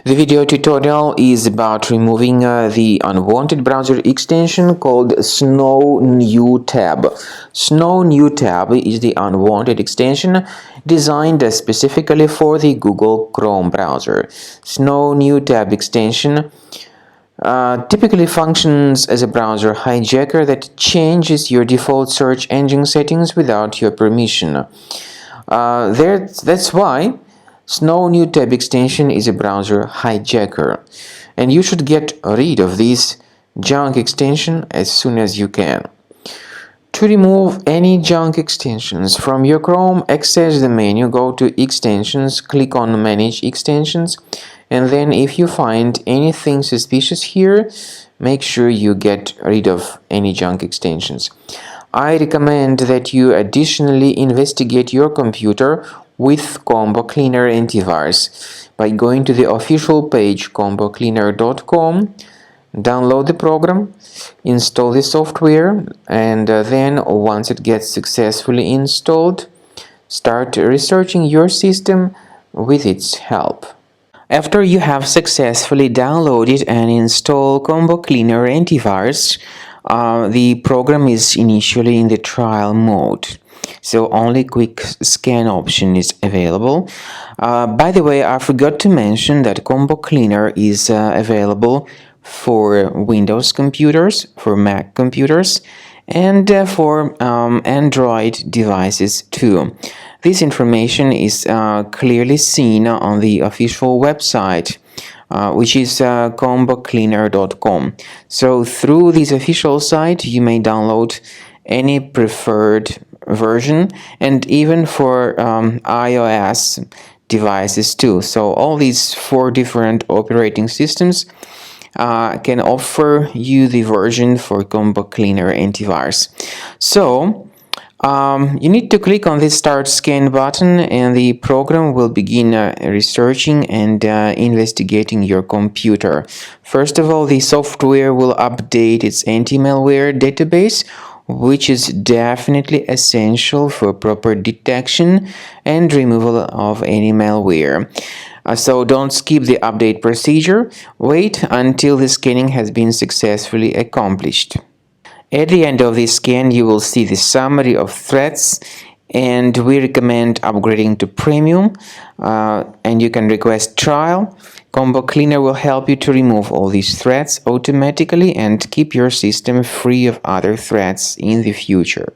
The video tutorial is about removing the unwanted browser extension called Snow New Tab. Snow New Tab is the unwanted extension designed specifically for the Google Chrome browser. Snow New Tab extension typically functions as a browser hijacker that changes your default search engine settings without your permission. That's why Snow New Tab extension is a browser hijacker, and you should get rid of this junk extension as soon as you can. To remove any junk extensions from your Chrome, access the menu, go to Extensions, click on Manage Extensions, and then if you find anything suspicious here, make sure you get rid of any junk extensions. I recommend that you additionally investigate your computer with Combo Cleaner antivirus by going to the official page combocleaner.com, download the program, install the software, and then once it gets successfully installed, start researching your system with its help. After you have successfully downloaded and installed Combo Cleaner antivirus, the program is initially in the trial mode, so only quick scan option is available. By the way, I forgot to mention that Combo Cleaner is available for Windows computers, for Mac computers, and for Android devices too. This information is clearly seen on the official website, which is combocleaner.com. So through this official site, you may download any preferred version, and even for iOS devices too. So all these 4 different operating systems can offer you the version for Combo Cleaner antivirus. So you need to click on the Start Scan button, and the program will begin researching and investigating your computer. First of all, the software will update its anti-malware database, which is definitely essential for proper detection and removal of any malware. So don't skip the update procedure. Wait until the scanning has been successfully accomplished. At the end of the scan, you will see the summary of threats, and we recommend upgrading to Premium, and you can request trial. Combo Cleaner will help you to remove all these threats automatically and keep your system free of other threats in the future.